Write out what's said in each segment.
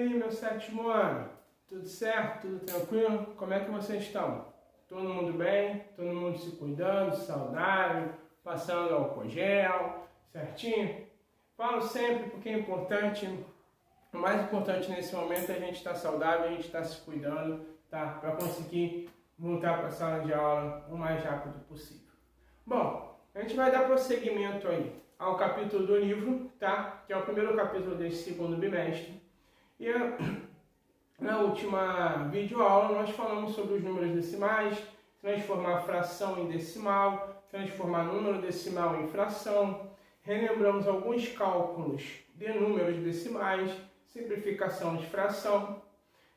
aí, meu sétimo ano? Tudo certo? Tudo tranquilo? Como é que vocês estão? Todo mundo bem? Todo mundo se cuidando, saudável, passando álcool gel, certinho? Falo sempre porque é importante, o mais importante nesse momento é a gente estar saudável, a gente estar se cuidando, tá? Para conseguir voltar para a sala de aula o mais rápido possível. Bom, a gente vai dar prosseguimento aí ao capítulo do livro, tá? Que é o primeiro capítulo desse segundo bimestre. E na última videoaula nós falamos sobre os números decimais, transformar fração em decimal, transformar número decimal em fração, relembramos alguns cálculos de números decimais, simplificação de fração,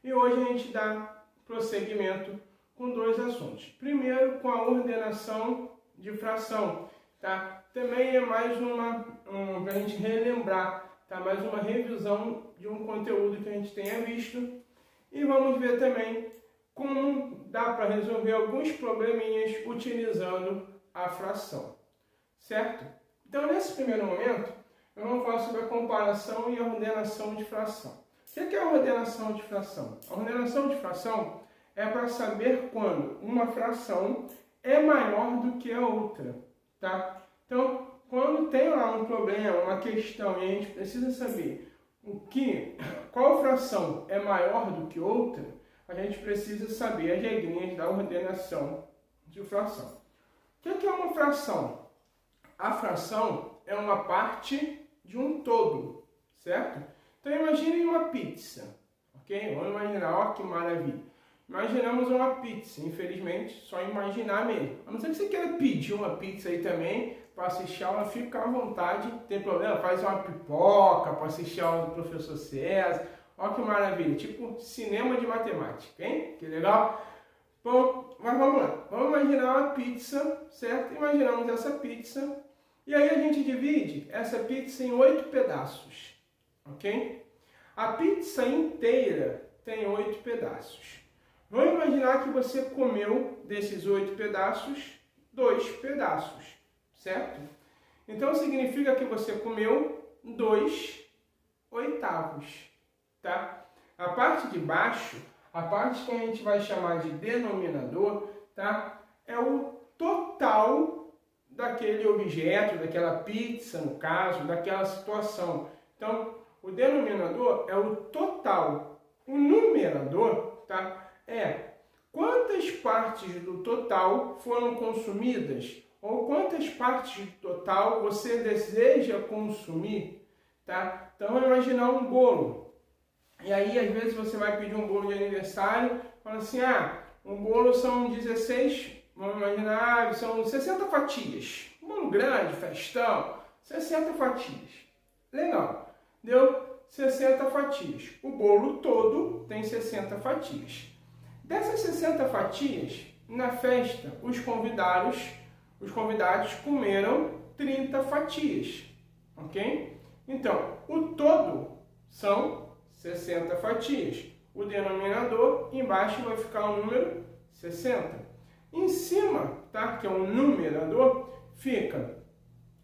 e hoje a gente dá prosseguimento com dois assuntos. Primeiro, com a ordenação de fração, tá? Também é mais para a gente relembrar, tá? Mais uma revisão de um conteúdo que a gente tenha visto. E vamos ver também como dá para resolver alguns probleminhas utilizando a fração, certo? Então, nesse primeiro momento, nós vamos falar sobre a comparação e a ordenação de fração. O que é a ordenação de fração? A ordenação de fração é para saber quando uma fração é maior do que a outra, tá? Então, quando tem lá um problema, uma questão, e a gente precisa saber qual fração é maior do que outra, a gente precisa saber as regrinhas da ordenação de fração. O que é uma fração? A fração é uma parte de um todo, certo? Então imagine uma pizza, ok? Vamos imaginar, ó que maravilha. Imaginamos uma pizza, infelizmente, só imaginar mesmo. A não ser que você queira pedir uma pizza aí também, para assistir a aula, fica à vontade, não tem problema, faz uma pipoca para assistir a aula do professor César. Olha que maravilha, tipo cinema de matemática, hein? Que legal? Bom, mas vamos lá. Vamos imaginar uma pizza, certo? Imaginamos essa pizza e aí a gente divide essa pizza em 8 pedaços, ok? A pizza inteira tem 8 pedaços. Vamos imaginar que você comeu desses 8 pedaços, 2 pedaços, certo? Então significa que você comeu 2 oitavos, tá? A parte de baixo, a parte que a gente vai chamar de denominador, tá? É o total daquele objeto, daquela pizza, no caso, daquela situação. Então, o denominador é o total. O numerador, tá? É quantas partes do total foram consumidas ou quantas partes do total você deseja consumir, tá? Então, vamos imaginar um bolo. E aí, às vezes, você vai pedir um bolo de aniversário, fala assim, um bolo são 16, vamos imaginar, são 60 fatias. Um bolo grande, festão, 60 fatias. Legal, deu 60 fatias. O bolo todo tem 60 fatias. Dessas 60 fatias, na festa, os convidados comeram 30 fatias, ok? Então, o todo são 60 fatias. O denominador, embaixo vai ficar o número 60. Em cima, tá, que é o numerador, fica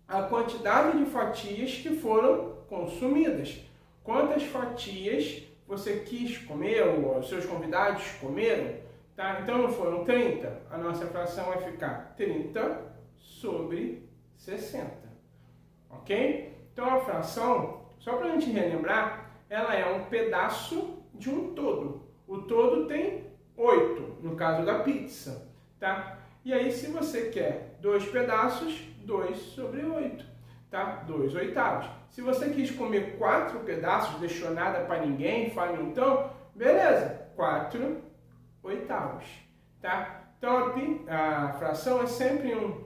a quantidade de fatias que foram consumidas. Quantas fatias você quis comer, ou os seus convidados comeram, tá? Então não foram 30, a nossa fração vai ficar 30 sobre 60, ok? Então a fração, só para a gente relembrar, ela é um pedaço de um todo. O todo tem 8, no caso da pizza, tá? E aí se você quer 2 pedaços, 2 sobre 8, tá? 2 oitavos. Se você quis comer 4 pedaços, deixou nada para ninguém, fala então, beleza, 4 oitavos, tá? Então a fração é sempre um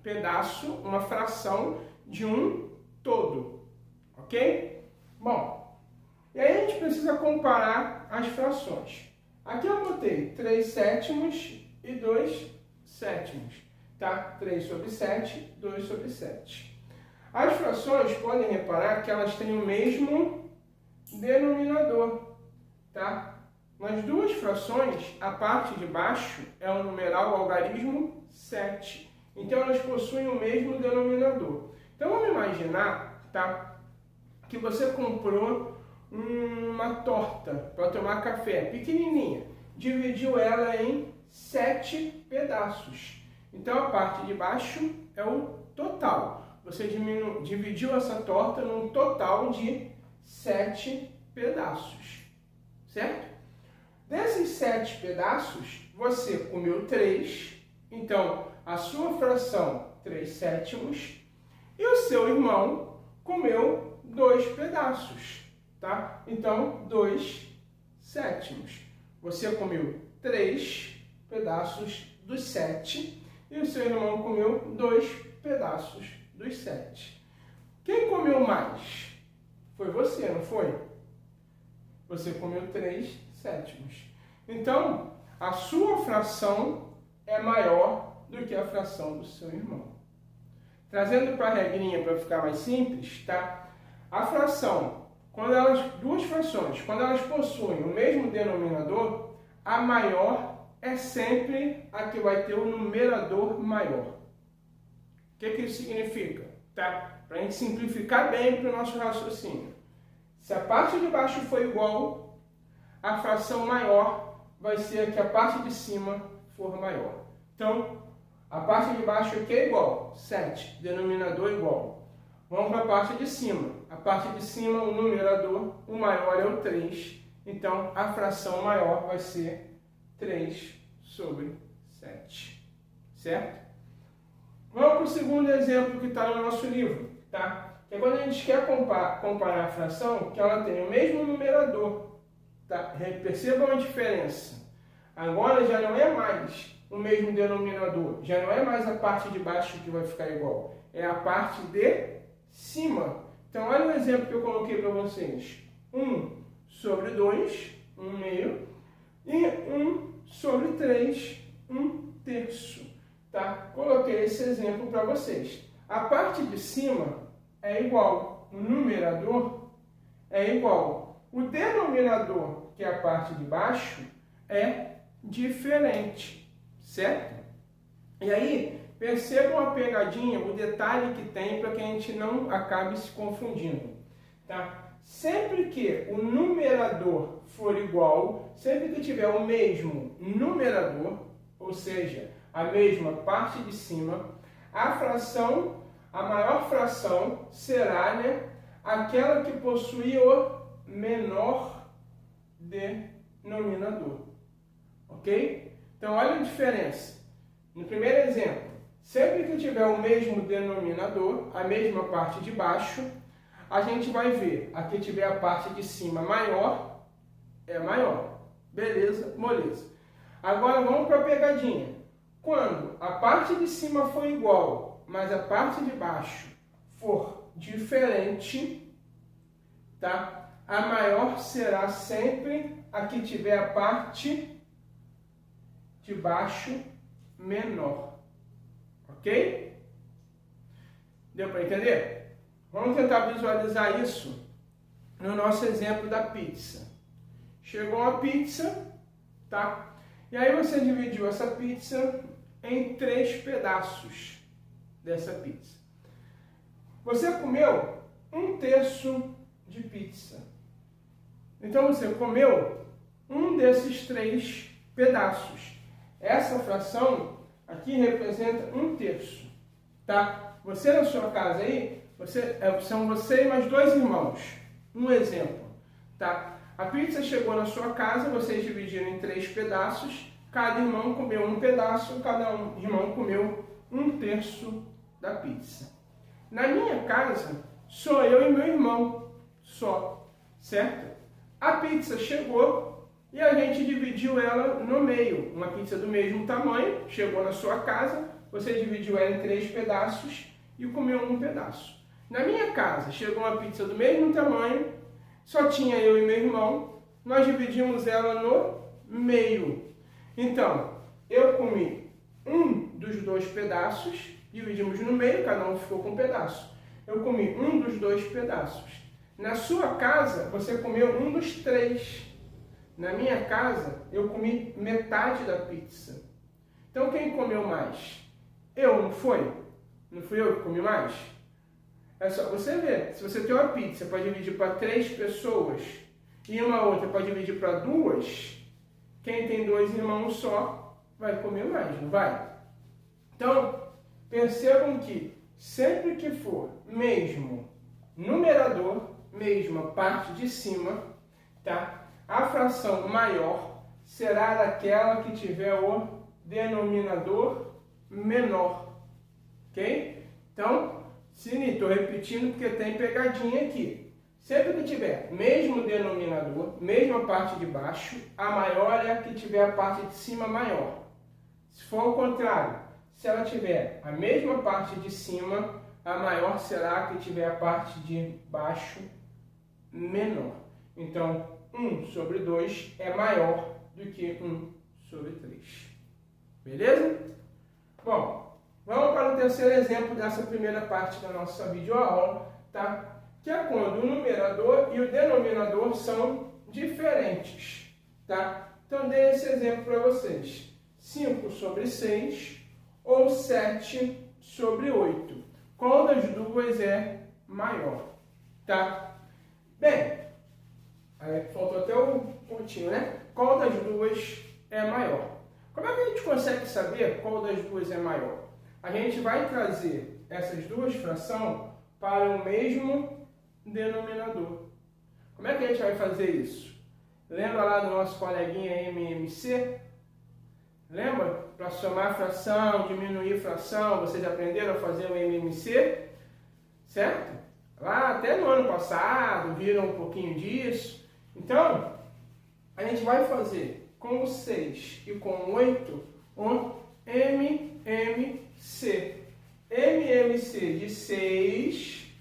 pedaço, uma fração de um todo, ok? Bom, e aí a gente precisa comparar as frações. Aqui eu botei 3 sétimos e 2 sétimos, tá? 3 sobre 7, 2 sobre 7. As frações, podem reparar que elas têm o mesmo denominador, tá? Nas duas frações, a parte de baixo é o numeral algarismo 7. Então, elas possuem o mesmo denominador. Então, vamos imaginar, tá, que você comprou uma torta para tomar café, pequenininha, dividiu ela em 7 pedaços. Então a parte de baixo é o total. Você dividiu essa torta num total de 7 pedaços, certo? Desses 7 pedaços, você comeu 3, então a sua fração 3/7, e o seu irmão comeu 2 pedaços, tá? Então 2/7. Você comeu 3 pedaços dos 7 e o seu irmão comeu 2 pedaços dos 7. Quem comeu mais? Foi você, não foi? Você comeu 3/7. Então, a sua fração é maior do que a fração do seu irmão. Trazendo para a regrinha para ficar mais simples, tá? A fração, duas frações, quando elas possuem o mesmo denominador, a maior é sempre a que vai ter o numerador maior. O que isso significa? Tá? Para a gente simplificar bem para o nosso raciocínio. Se a parte de baixo for igual, a fração maior vai ser a que a parte de cima for maior. Então, a parte de baixo aqui é igual, 7, denominador /igual. Vamos para a parte de cima. A parte de cima, o numerador, o maior é o 3. Então, a fração maior vai ser 3/7. Certo? Vamos para o segundo exemplo que está no nosso livro. Tá? Que é quando a gente quer comparar a fração, que ela tem o mesmo numerador. Tá? Percebam a diferença. Agora já não é mais o mesmo denominador. Já não é mais a parte de baixo que vai ficar igual. É a parte de cima. Então, olha o exemplo que eu coloquei para vocês. 1/2, 1/2. E 1/3, 1/3. Tá? Coloquei esse exemplo para vocês. A parte de cima é igual. O numerador é igual. O denominador, que é a parte de baixo, é diferente. Certo? E aí, percebam a pegadinha, o detalhe que tem para que a gente não acabe se confundindo. Tá? Sempre que o numerador for igual, sempre que tiver o mesmo numerador, ou seja, a mesma parte de cima, a maior fração será, né, aquela que possui o menor denominador. Ok? Então, olha a diferença. No primeiro exemplo, sempre que tiver o mesmo denominador, a mesma parte de baixo, a gente vai ver, a que tiver a parte de cima maior, é maior. Beleza? Moleza. Agora vamos para a pegadinha. Quando a parte de cima for igual, mas a parte de baixo for diferente, tá? A maior será sempre a que tiver a parte de baixo menor. Ok? Deu para entender? Vamos tentar visualizar isso no nosso exemplo da pizza. Chegou a pizza, tá? E aí você dividiu essa pizza em 3 pedaços dessa pizza. Você comeu 1/3 de pizza. Então você comeu um desses 3 pedaços. Essa fração aqui representa 1/3, tá? Você na sua casa aí, são você e mais 2 irmãos. Um exemplo, tá? A pizza chegou na sua casa, vocês dividiram em 3 pedaços, cada irmão comeu um pedaço, irmão comeu 1/3 da pizza. Na minha casa, sou eu e meu irmão só, certo? A pizza chegou e a gente dividiu ela no meio. Uma pizza do mesmo tamanho, chegou na sua casa, você dividiu ela em 3 pedaços e comeu um pedaço. Na minha casa, chegou uma pizza do mesmo tamanho, só tinha eu e meu irmão, nós dividimos ela no meio. Então, eu comi um dos 2 pedaços, dividimos no meio, cada um ficou com um pedaço. Eu comi um dos 2 pedaços. Na sua casa, você comeu um dos 3. Na minha casa, eu comi metade da pizza. Então, quem comeu mais? Eu, não foi? Não fui eu que comi mais? É só você ver. Se você tem uma pizza para dividir para 3 pessoas e uma outra para dividir para 2, quem tem 2 irmãos só vai comer mais, não vai? Então, percebam que sempre que for mesmo numerador, mesma parte de cima, tá? A fração maior será daquela que tiver o denominador menor, ok? Então, estou repetindo porque tem pegadinha aqui. Sempre que tiver mesmo denominador, mesma parte de baixo, a maior é a que tiver a parte de cima maior. Se for o contrário, se ela tiver a mesma parte de cima, a maior será a que tiver a parte de baixo menor. Então, 1 sobre 2 é maior do que 1 sobre 3. Beleza? Bom, vamos para o terceiro exemplo dessa primeira parte da nossa videoaula, tá? Que é quando o numerador e o denominador são diferentes, tá? Então, dei esse exemplo para vocês. 5 sobre 6 ou 7 sobre 8. Qual das duas é maior, tá? Bem, aí faltou até o pontinho, né? Qual das duas é maior? Como é que a gente consegue saber qual das duas é maior? A gente vai trazer essas duas frações para o mesmo denominador. Como é que a gente vai fazer isso? Lembra lá do nosso coleguinha MMC? Lembra? Para somar fração, diminuir fração, vocês aprenderam a fazer o MMC? Certo? Lá até no ano passado, viram um pouquinho disso. Então, a gente vai fazer com o 6 e com o 8 um MMC. MMC de 6,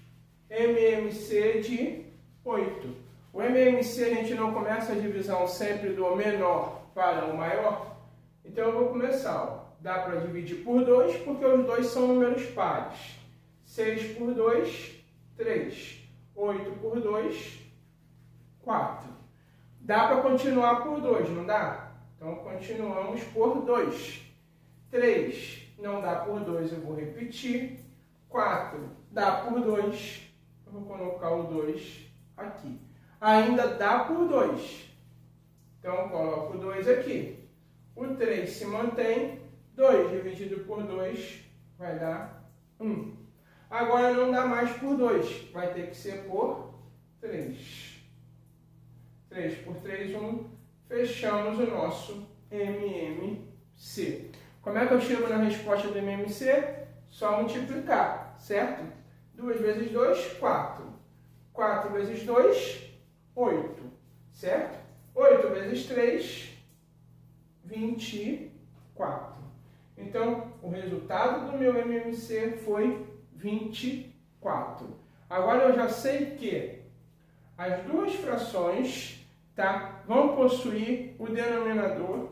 MMC de 8. O MMC a gente não começa a divisão sempre do menor para o maior. Então eu vou começar. Ó. Dá para dividir por 2 porque os dois são números pares. 6 por 2, 3. 8 por 2, 4. Dá para continuar por 2, não dá? Então, continuamos por 2. 3 não dá por 2, eu vou repetir. 4 dá por 2, eu vou colocar o 2 aqui. Ainda dá por 2. Então, coloco o 2 aqui. O 3 se mantém. 2 dividido por 2 vai dar 1. Agora não dá mais por 2, vai ter que ser por 3. 3 por 3, 1. Fechamos o nosso MMC. Como é que eu chego na resposta do MMC? Só multiplicar, certo? 2 vezes 2, 4. 4 vezes 2, 8, certo? 8 vezes 3, 24. Então, o resultado do meu MMC foi 24. Agora eu já sei que as duas frações, tá, vão possuir o denominador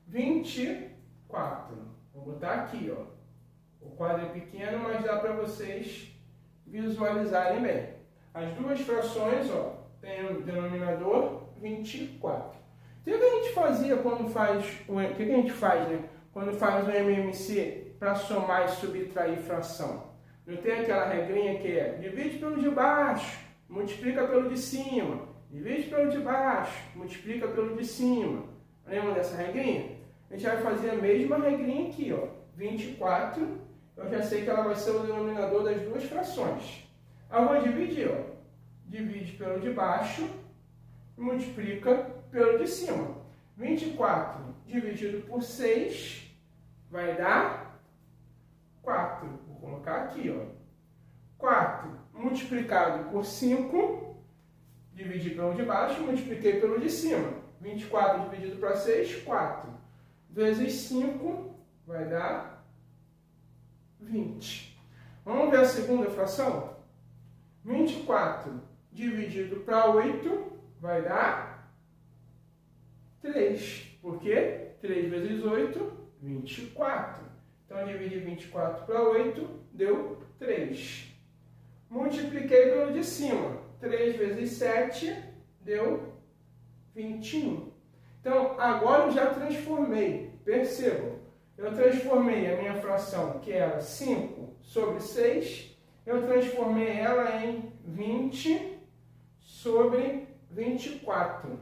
24. Vou botar aqui, ó. O quadro é pequeno, mas dá para vocês visualizarem bem. As duas frações, ó, tem o denominador 24. Então, o que a gente fazia quando faz o que a gente faz, né? Quando faz o MMC para somar e subtrair fração? Não tem aquela regrinha que é divide pelo de baixo, multiplica pelo de cima, divide pelo de baixo, multiplica pelo de cima. Lembra dessa regrinha? A gente vai fazer a mesma regrinha aqui, ó. 24, eu já sei que ela vai ser o denominador das duas frações. Eu vou dividir, ó. Divide pelo de baixo e multiplica pelo de cima. 24 dividido por 6 vai dar 4. Vou colocar aqui, ó. 4 multiplicado por 5, dividi pelo de baixo, multipliquei pelo de cima. 24 dividido para 6, 4. Vezes 5 vai dar 20. Vamos ver a segunda fração? 24 dividido para 8 vai dar 3. Por quê? 3 vezes 8, 24. Então, dividir 24 para 8, deu 3. Multipliquei pelo de cima. 3 vezes 7, deu 21. Então, agora eu já transformei. Percebam, eu transformei a minha fração, que era 5 sobre 6, eu transformei ela em 20 sobre 24.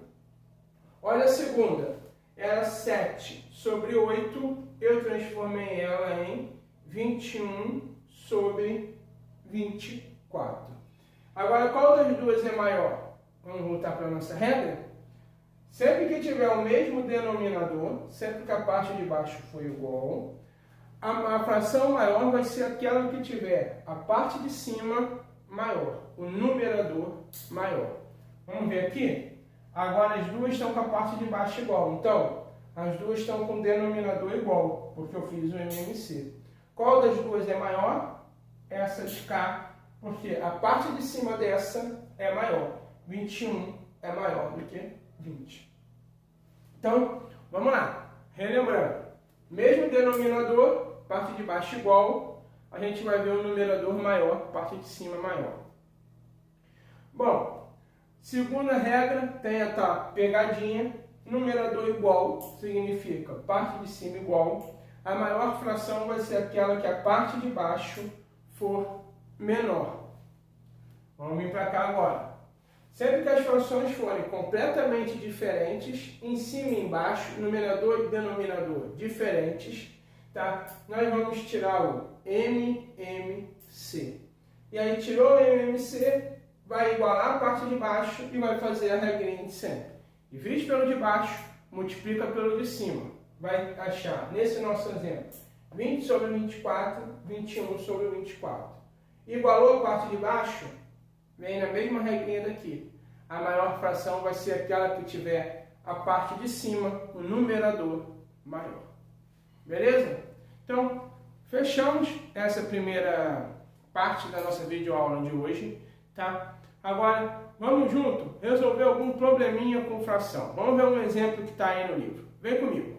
Olha a segunda, era 7 sobre 8, eu transformei ela em 21 sobre 24. Agora, qual das duas é maior? Vamos voltar para a nossa regra? Sempre que tiver o mesmo denominador, sempre que a parte de baixo for igual, a fração maior vai ser aquela que tiver a parte de cima maior, o numerador maior. Vamos ver aqui? Agora as duas estão com a parte de baixo igual. Então, as duas estão com o denominador igual, porque eu fiz o MMC. Qual das duas é maior? Essa de cá, porque a parte de cima dessa é maior. 21 é maior do que 20. Então, vamos lá. Relembrando, mesmo denominador, parte de baixo igual, a gente vai ver o numerador maior, parte de cima maior. Bom, segunda regra, tem a pegadinha, numerador igual, significa parte de cima igual, a maior fração vai ser aquela que a parte de baixo for menor. Vamos vir para cá agora. Sempre que as frações forem completamente diferentes, em cima e embaixo, numerador e denominador diferentes, tá? Nós vamos tirar o MMC. E aí tirou o MMC, vai igualar a parte de baixo e vai fazer a regrinha de sempre. Divide pelo de baixo, multiplica pelo de cima. Vai achar, nesse nosso exemplo, 20 sobre 24, 21 sobre 24. Igualou a parte de baixo? Vem na mesma regrinha daqui. A maior fração vai ser aquela que tiver a parte de cima, o numerador maior. Beleza? Então, fechamos essa primeira parte da nossa videoaula de hoje, tá? Agora, vamos junto resolver algum probleminha com fração. Vamos ver um exemplo que está aí no livro. Vem comigo.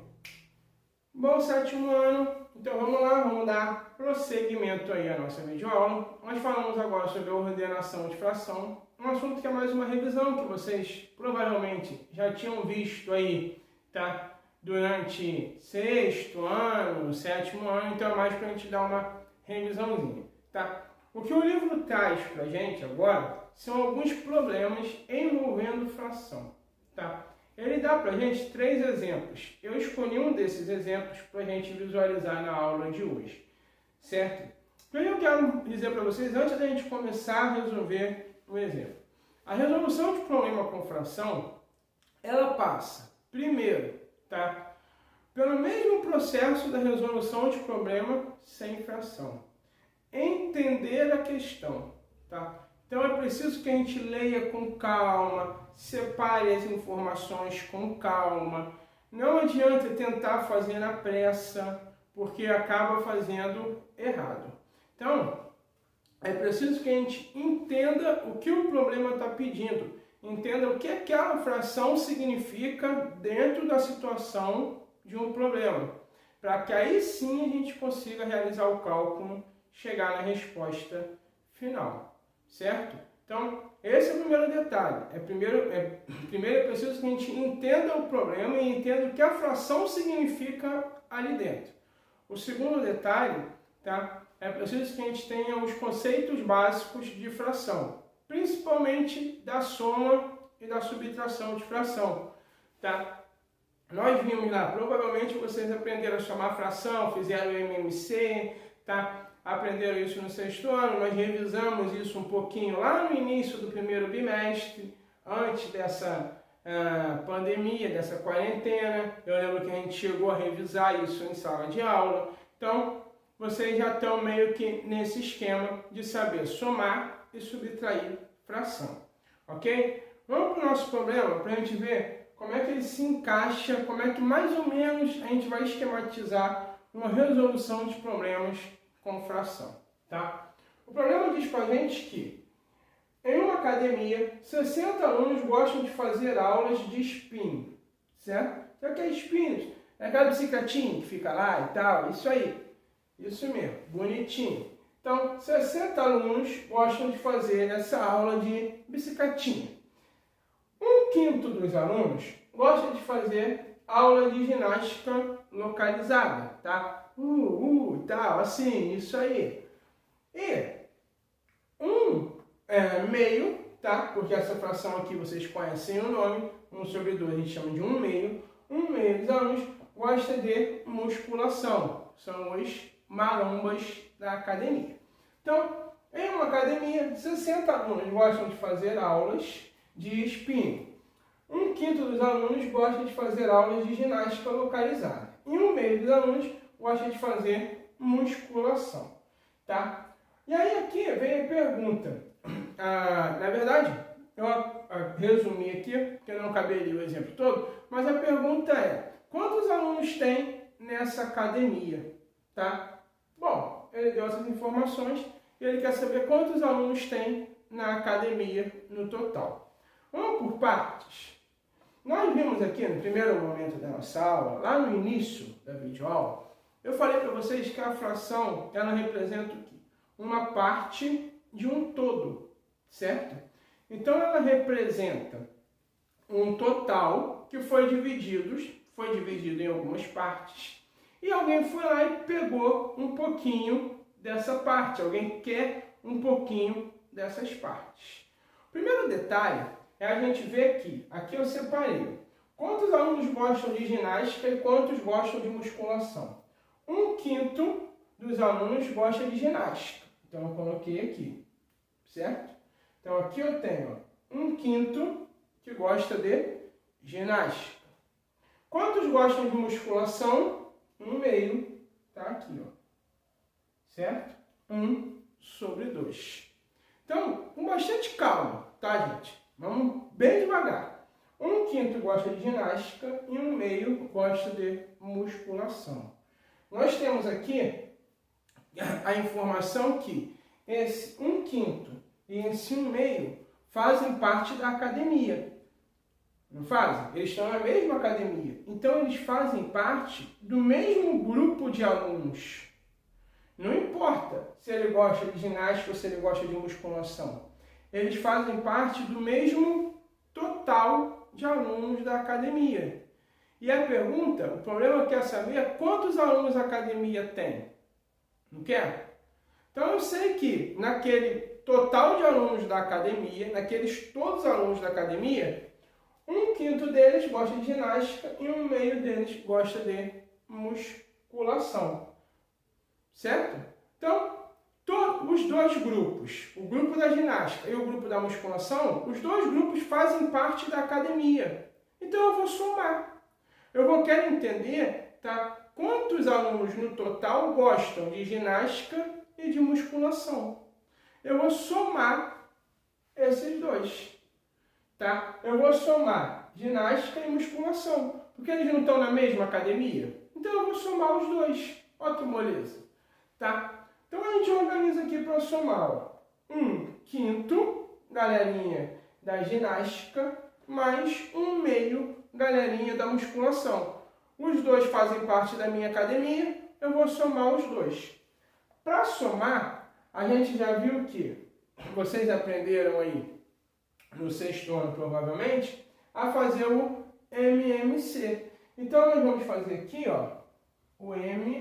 Bom, sétimo ano. Então vamos lá, vamos dar prosseguimento aí à nossa videoaula. Nós falamos agora sobre a ordenação de fração, um assunto que é mais uma revisão que vocês provavelmente já tinham visto aí, tá? Durante sexto ano, sétimo ano, então é mais para a gente dar uma revisãozinha, tá? O que o livro traz para a gente agora são alguns problemas envolvendo fração, tá? Ele dá para a gente 3 exemplos. Eu escolhi um desses exemplos para a gente visualizar na aula de hoje, certo? O que eu quero dizer para vocês antes da gente começar a resolver o exemplo. A resolução de problema com fração, ela passa, primeiro, tá? Pelo mesmo processo da resolução de problema sem fração. Entender a questão, tá? Então é preciso que a gente leia com calma, separe as informações com calma. Não adianta tentar fazer na pressa, porque acaba fazendo errado. Então, é preciso que a gente entenda o que o problema está pedindo. Entenda o que aquela fração significa dentro da situação de um problema. Para que aí sim a gente consiga realizar o cálculo, chegar na resposta final. Certo? Então, esse é o primeiro detalhe. Primeiro é preciso que a gente entenda o problema e entenda o que a fração significa ali dentro. O segundo detalhe, tá? É preciso que a gente tenha os conceitos básicos de fração, principalmente da soma e da subtração de fração, tá? Nós vimos lá, provavelmente vocês aprenderam a somar fração, fizeram o MMC, tá? Aprenderam isso no sexto ano, nós revisamos isso um pouquinho lá no início do primeiro bimestre, antes dessa pandemia, dessa quarentena. Eu lembro que a gente chegou a revisar isso em sala de aula. Então, vocês já estão meio que nesse esquema de saber somar e subtrair fração, ok? Vamos para o nosso problema para a gente ver como é que ele se encaixa, como é que mais ou menos a gente vai esquematizar uma resolução de problemas com fração, tá? O problema diz pra gente que em uma academia, 60 alunos gostam de fazer aulas de spinning, certo? Então, o que é spinning? É aquela bicicletinha que fica lá e tal, isso aí. Isso mesmo, bonitinho. Então, 60 alunos gostam de fazer essa aula de bicicletinha. 1/5 dos alunos gosta de fazer aula de ginástica localizada, tá? Tal, assim, isso aí. E meio, tá? Porque essa fração aqui vocês conhecem o nome, 1 sobre 2 a gente chama de 1 meio. 1 meio dos alunos gosta de musculação, são os marombas da academia. Então, em uma academia, 60 alunos gostam de fazer aulas de spinning. 1/5 dos alunos gosta de fazer aulas de ginástica localizada. E 1 meio dos alunos gosta de fazer musculação, tá? E aí aqui vem a pergunta. Na verdade, eu resumi aqui, porque não caberia o exemplo todo, mas a pergunta é: quantos alunos tem nessa academia? Tá? Bom, ele deu essas informações e ele quer saber quantos alunos tem na academia no total. Vamos por partes. Nós vimos aqui no primeiro momento da nossa aula, lá no início da videoaula, eu falei para vocês que a fração ela representa o quê? Uma parte de um todo, certo? Então ela representa um total que foi dividido em algumas partes, e alguém foi lá e pegou um pouquinho dessa parte, alguém quer um pouquinho dessas partes. O primeiro detalhe é a gente ver aqui eu separei quantos alunos gostam de ginástica e quantos gostam de musculação. 1/5 dos alunos gosta de ginástica, então eu coloquei aqui, certo? Então aqui eu tenho 1/5 que gosta de ginástica. Quantos gostam de musculação? 1 meio, tá aqui, ó. Certo? 1 sobre 2. Então, com bastante calma, tá, gente? Vamos bem devagar. 1/5 gosta de ginástica e 1 meio gosta de musculação. Nós temos aqui a informação que esse 1/5 e esse 1 meio fazem parte da academia. Não fazem? Eles estão na mesma academia. Então, eles fazem parte do mesmo grupo de alunos. Não importa se ele gosta de ginástica ou se ele gosta de musculação. Eles fazem parte do mesmo total de alunos da academia. E a pergunta, o problema que quer saber é quantos alunos a academia tem. Não quer? Então, eu sei que naquele total de alunos da academia, naqueles todos os alunos da academia, 1/5 deles gosta de ginástica e 1 meio deles gosta de musculação. Certo? Então, os dois grupos, o grupo da ginástica e o grupo da musculação, os dois grupos fazem parte da academia. Então, eu vou somar. Eu vou querer entender, tá, quantos alunos no total gostam de ginástica e de musculação. Eu vou somar esses dois. Tá? Eu vou somar ginástica e musculação, porque eles não estão na mesma academia. Então eu vou somar os dois. Olha que moleza. Tá? Então a gente organiza aqui para somar. Ó. 1/5, galerinha da ginástica, mais 1 meio, galerinha da musculação. Os dois fazem parte da minha academia, eu vou somar os dois. Para somar, a gente já viu que vocês aprenderam aí no sexto ano, provavelmente, a fazer o MMC. Então, nós vamos fazer aqui, ó, o MMC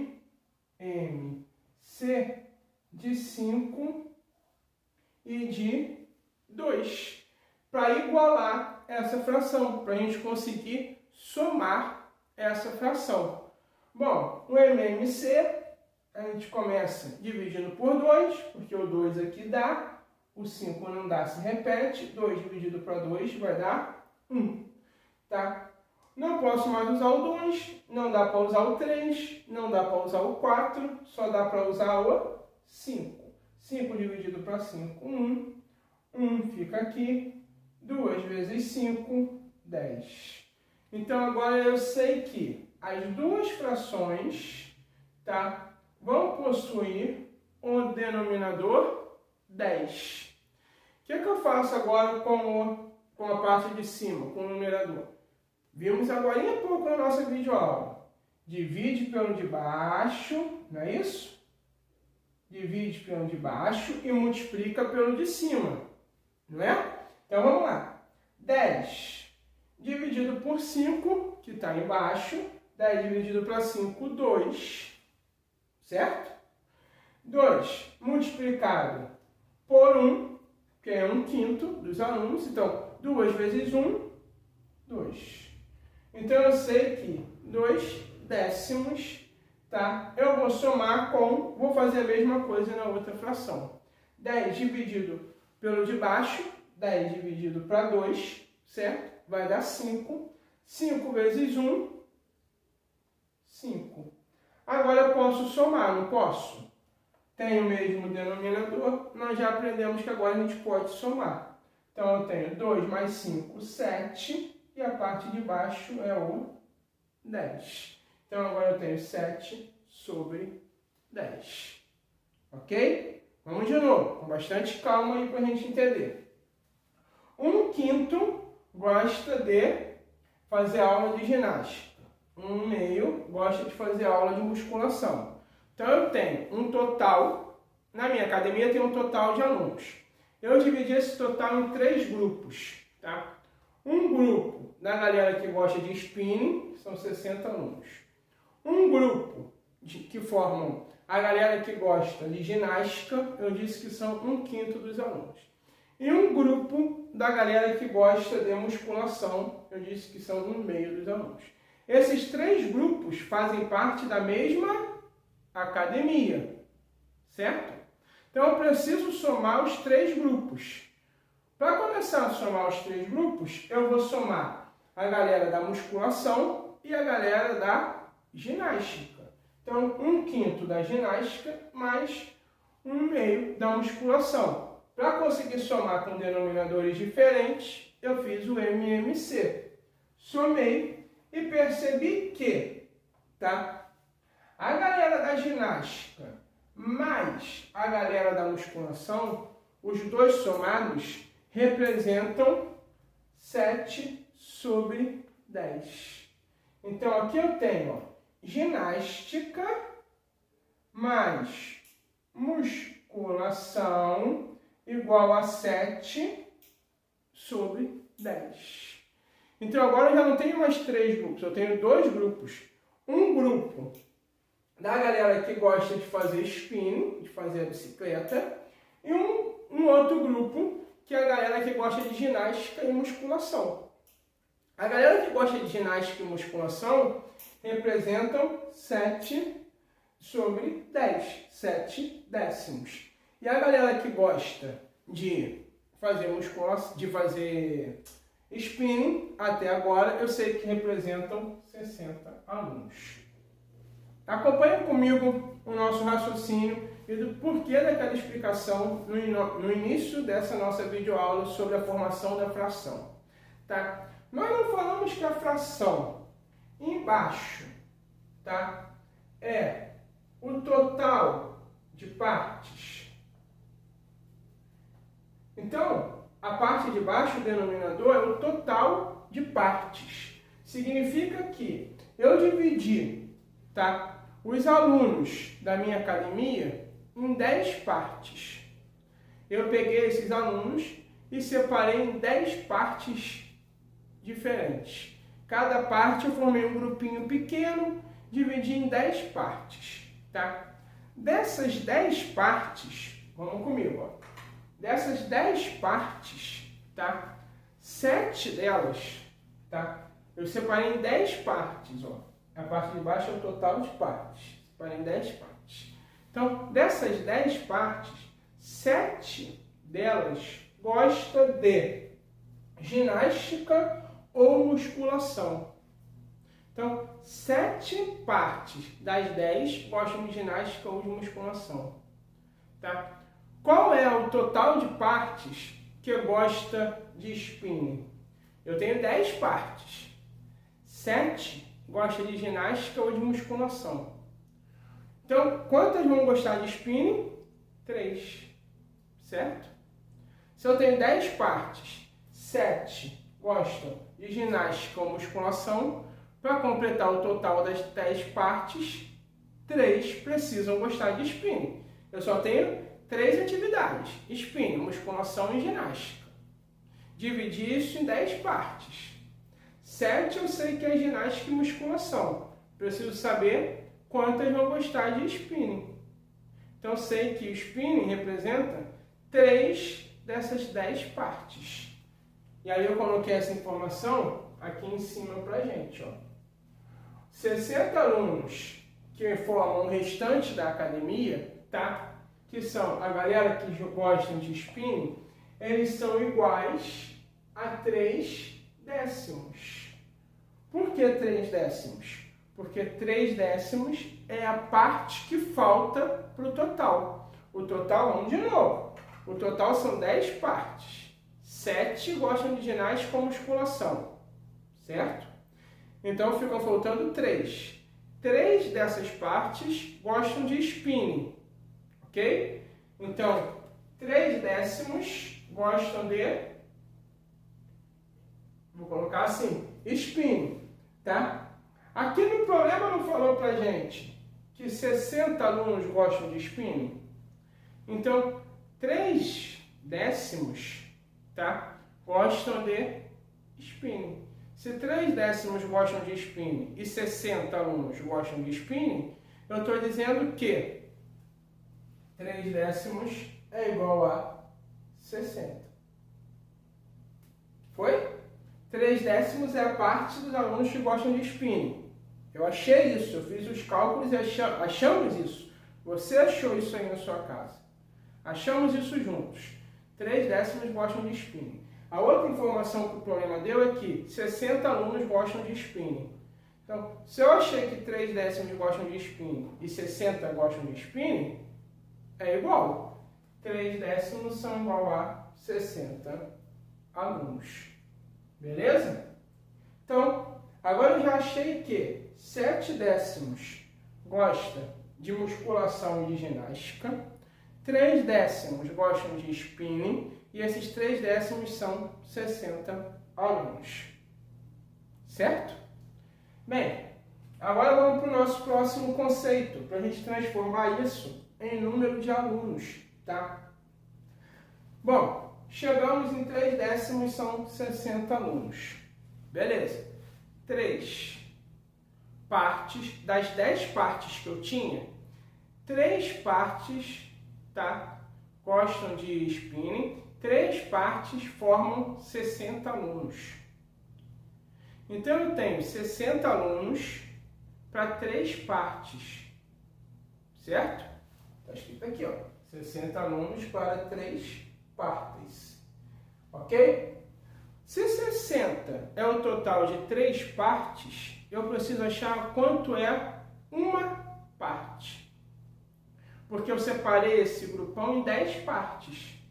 de 5 e de 2, para igualar essa fração, para a gente conseguir somar essa fração. Bom, o MMC, a gente começa dividindo por 2, porque o 2 aqui dá. O 5 não dá, se repete. 2 dividido para 2 vai dar 1. Tá? Não posso mais usar o 2, não dá para usar o 3, não dá para usar o 4, só dá para usar o 5. 5 dividido para 5, 1. 1 fica aqui. 2 vezes 5, 10. Então, agora eu sei que as duas frações, tá, vão possuir o denominador 10. O que eu faço agora com a parte de cima, com o numerador? Vimos agora há pouco na nossa videoaula. Divide pelo de baixo, não é isso? Divide pelo de baixo e multiplica pelo de cima, não é? Então vamos lá. 10 dividido por 5, que está embaixo. 10 dividido para 5, 2. Certo? 2 multiplicado por 1, que é 1/5 dos alunos. Então, 2 vezes 1, 2. Então, eu sei que 2 décimos, tá? Eu vou somar com, vou fazer a mesma coisa na outra fração. 10 dividido pelo de baixo, 10 dividido para 2, certo? Vai dar 5. 5 vezes 1, 5. Agora eu posso somar, não posso? Tem o mesmo denominador, nós já aprendemos que agora a gente pode somar. Então eu tenho 2 mais 5, 7, e a parte de baixo é o 10. Então agora eu tenho 7 sobre 10. Ok? Vamos de novo, com bastante calma aí para a gente entender. 1/5 gosta de fazer aula de ginástica. 1/2 gosta de fazer aula de musculação. Então eu tenho um total, na minha academia tem um total de alunos. Eu dividi esse total em 3 grupos, tá? Um grupo da galera que gosta de spinning, são 60 alunos. Um grupo que formam a galera que gosta de ginástica, eu disse que são 1/5 dos alunos. E um grupo da galera que gosta de musculação, eu disse que são 1/2 dos alunos. Esses 3 grupos fazem parte da mesma academia, certo? Então eu preciso somar os 3 grupos. Para começar a somar os 3 grupos, eu vou somar a galera da musculação e a galera da ginástica. Então, 1/5 da ginástica mais 1/2 da musculação. Para conseguir somar com denominadores diferentes, eu fiz o MMC. Somei e percebi que, tá? A galera da ginástica mais a galera da musculação, os dois somados representam 7 sobre 10. Então, aqui eu tenho, ó, ginástica mais musculação igual a 7 sobre 10. Então, agora eu já não tenho mais 3 grupos, eu tenho 2 grupos. Um grupo da galera que gosta de fazer spinning, de fazer a bicicleta, e um outro grupo que é a galera que gosta de ginástica e musculação. A galera que gosta de ginástica e musculação representam 7 sobre 10, 7 décimos. E a galera que gosta de fazer musculação, de fazer spinning, até agora eu sei que representam 60 alunos. Acompanhe comigo o nosso raciocínio e do porquê daquela explicação no início dessa nossa videoaula sobre a formação da fração. Tá? Nós não falamos que a fração embaixo, tá, é o total de partes. Então, a parte de baixo, o denominador, é o total de partes. Significa que eu dividi, tá, os alunos da minha academia em 10 partes. Eu peguei esses alunos e separei em 10 partes diferentes. Cada parte eu formei um grupinho pequeno, dividi em 10 partes, tá? Dessas 10 partes, vamos comigo, ó. Dessas 10 partes, tá? 7 delas, tá? Eu separei em 10 partes, ó. A parte de baixo é o total de partes. Separei em 10 partes. Então, dessas 10 partes, 7 delas gostam de ginástica ou musculação. Então, 7 partes das 10 gostam de ginástica ou de musculação. Tá? Qual é o total de partes que gosta de spinning? Eu tenho 10 partes. 7 gosta de ginástica ou de musculação. Então, quantas vão gostar de spinning? 3. Certo? Se eu tenho 10 partes, 7 gostam de ginástica ou musculação, para completar o total das 10 partes, 3 precisam gostar de spinning. Eu só tenho 3 atividades: spinning, musculação e ginástica. Dividi isso em 10 partes. 7 eu sei que é ginástica e musculação. Preciso saber quantas vão gostar de spinning. Então sei que o spinning representa 3 dessas 10 partes. E aí eu coloquei essa informação aqui em cima pra gente, ó. 60 alunos que formam o restante da academia, tá? Que são a galera que gostam de spinning, eles são iguais a 3 décimos. Por que 3 décimos? Porque 3 décimos é a parte que falta para o total. O total, vamos de novo, o total são 10 partes. 7 gostam de ginástica com musculação, certo? Então ficam faltando 3. 3 dessas partes gostam de spinning, ok? Então, 3 décimos gostam de, vou colocar assim, spinning, tá? Aqui no problema não falou pra gente que 60 alunos gostam de spinning? Então, 3 décimos, tá, gostam de spinning. Se 3 décimos gostam de spinning e 60 alunos gostam de spinning, eu estou dizendo que 3 décimos é igual a 60. Foi? 3 décimos é a parte dos alunos que gostam de spinning. Eu achei isso, eu fiz os cálculos e achamos isso. Você achou isso aí na sua casa. Achamos isso juntos. 3 décimos gostam de spinning. A outra informação que o problema deu é que 60 alunos gostam de spinning. Então, se eu achei que 3 décimos gostam de spinning e 60 gostam de spinning, é igual. 3 décimos são igual a 60 alunos. Beleza? Então, agora eu já achei que 7 décimos gosta de musculação e de ginástica, 3 décimos gostam de spinning e esses 3 décimos são 60 alunos. Certo? Bem, agora vamos para o nosso próximo conceito, para a gente transformar isso em número de alunos, tá? Bom, chegamos em 3 décimos, são 60 alunos. Beleza. 3 partes, das 10 partes que eu tinha, 3 partes, tá, gostam de spinning, 3 partes formam 60 alunos. Então eu tenho 60 alunos para 3 partes, certo? Está escrito aqui, ó, 60 alunos para 3 partes, ok? Se 60 é o total de 3 partes, eu preciso achar quanto é uma parte. Porque eu separei esse grupão em 10 partes,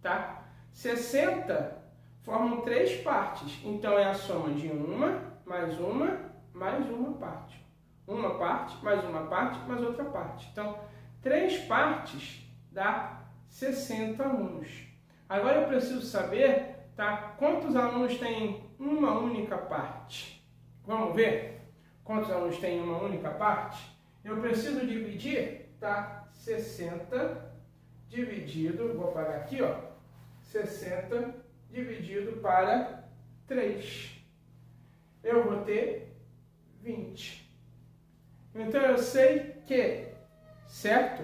tá? 60 formam 3 partes, então é a soma de uma, mais uma parte. Uma parte, mais outra parte. Então, 3 partes dá 60 alunos. Agora eu preciso saber, tá, quantos alunos têm uma única parte. Vamos ver quantos alunos têm uma única parte? Eu preciso dividir, tá, 60 dividido, vou apagar aqui, ó, 60 dividido para 3. Eu vou ter 20. Então eu sei que, certo?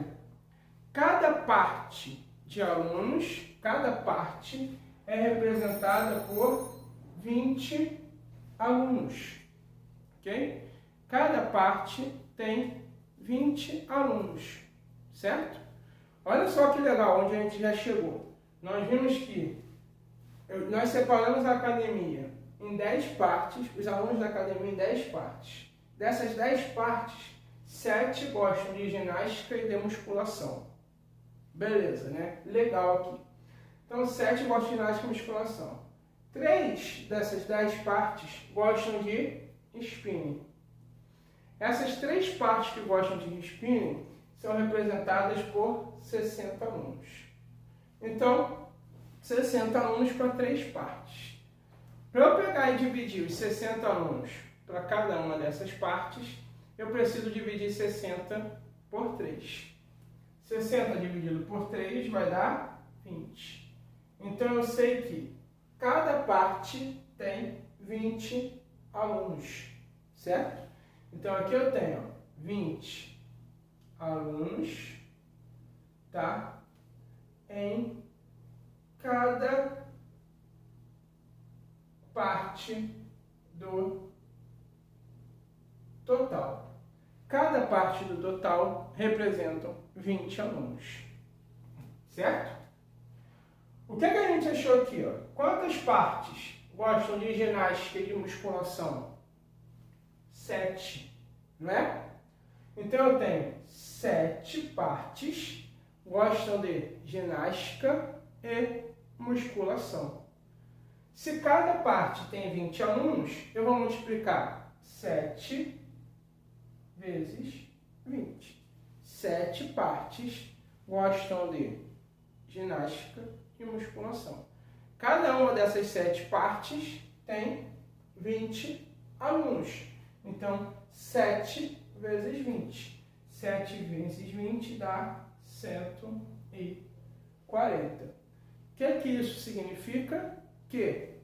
Cada parte de alunos, cada parte é representada por 20 alunos, ok? Cada parte tem 20 alunos, certo? Olha só que legal, onde a gente já chegou. Nós vimos que nós separamos a academia em 10 partes, os alunos da academia em 10 partes. Dessas 10 partes, 7 gostam de ginástica e de musculação. Beleza, né? Legal aqui. Então, 7 gostam de ginástica e musculação. 3 dessas 10 partes gostam de spinning. Essas 3 partes que gostam de spinning são representadas por 60 alunos. Então, 60 alunos para 3 partes. Para eu pegar e dividir os 60 alunos para cada uma dessas partes, eu preciso dividir 60 por 3. 60 dividido por 3 vai dar 20. Então, eu sei que cada parte tem 20 alunos, certo? Então, aqui eu tenho, ó, 20 alunos, tá? em cada parte do total. Cada parte do total representa 20 alunos. Certo? O que a gente achou aqui? Ó? Quantas partes gostam de ginástica e de musculação? 7, não é? Então eu tenho 7 partes gostam de ginástica e musculação. Se cada parte tem 20 alunos, eu vou multiplicar 7 vezes 20. 7 partes gostam de ginástica e musculação. Cada uma dessas 7 partes tem 20 alunos. Então, 7 vezes 20. 7 vezes 20 dá 140. O que isso significa? Que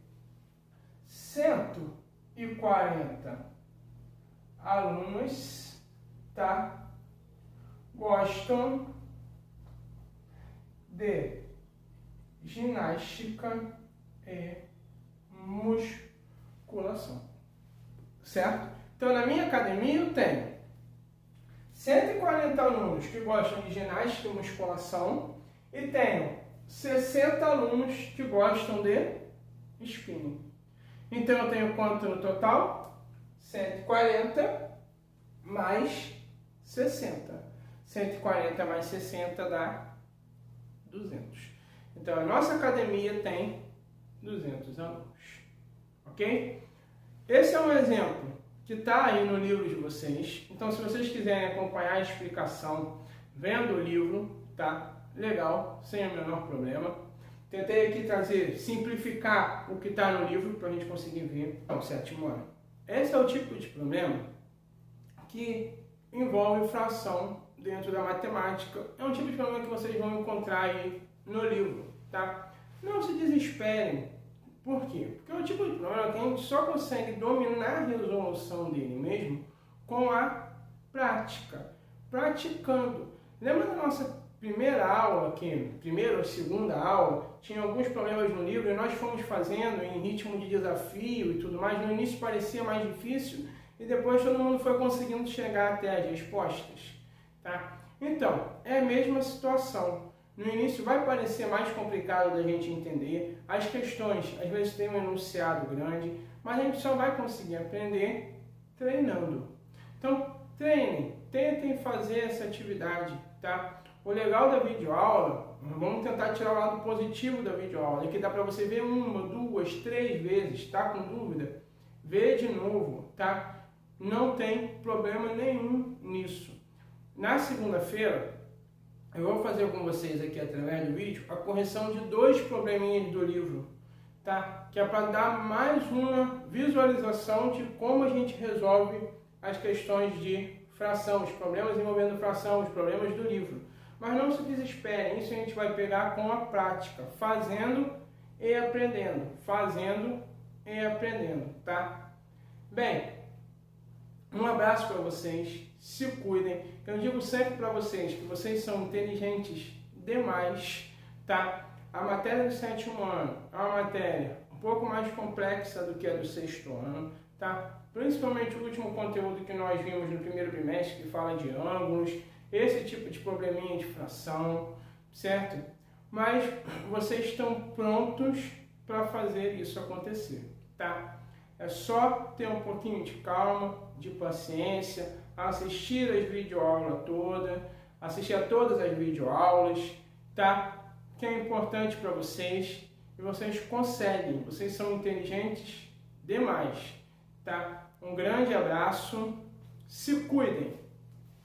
140 alunos, tá, gostam de ginástica e musculação. Certo? Então, na minha academia eu tenho 140 alunos que gostam de ginástica e musculação e tenho 60 alunos que gostam de spinning. Então, eu tenho quanto no total? 140 mais 60. 140 mais 60 dá 200. Então, a nossa academia tem 200 alunos. Ok? Esse é um exemplo que está aí no livro de vocês. Então, se vocês quiserem acompanhar a explicação vendo o livro, tá legal, sem o menor problema. Tentei aqui simplificar o que está no livro para a gente conseguir ver ao 7º ano. Esse é o tipo de problema que envolve fração dentro da matemática. É um tipo de problema que vocês vão encontrar aí no livro, tá? Não se desesperem. Por quê? Porque é o tipo de problema que a gente só consegue dominar a resolução dele mesmo com a prática, praticando. Lembra da nossa primeira aula aqui, primeira ou segunda aula, tinha alguns problemas no livro e nós fomos fazendo em ritmo de desafio e tudo mais. No início parecia mais difícil e depois todo mundo foi conseguindo chegar até as respostas, tá? Então, é a mesma situação. No início vai parecer mais complicado da gente entender, as questões às vezes têm um enunciado grande, mas a gente só vai conseguir aprender treinando. Então, treinem, tentem fazer essa atividade, tá? O legal da videoaula, vamos tentar tirar o lado positivo da videoaula, é que dá para você ver 1, 2, 3 vezes, tá com dúvida? Vê de novo, tá? Não tem problema nenhum nisso. Na segunda-feira, eu vou fazer com vocês aqui através do vídeo a correção de 2 probleminhas do livro, tá? Que é para dar mais uma visualização de como a gente resolve as questões de fração, os problemas envolvendo fração, os problemas do livro. Mas não se desesperem, isso a gente vai pegar com a prática, fazendo e aprendendo, tá? Bem, um abraço para vocês, se cuidem. Eu digo sempre para vocês que vocês são inteligentes demais, tá? A matéria do 7º ano é uma matéria um pouco mais complexa do que a do 6º ano, tá? Principalmente o último conteúdo que nós vimos no primeiro bimestre, que fala de ângulos, esse tipo de probleminha de fração, certo? Mas vocês estão prontos para fazer isso acontecer, tá? É só ter um pouquinho de calma, de paciência, assistir as videoaulas todas, assistir a todas as videoaulas, tá? Que é importante para vocês e vocês conseguem, vocês são inteligentes demais, tá? Um grande abraço, se cuidem!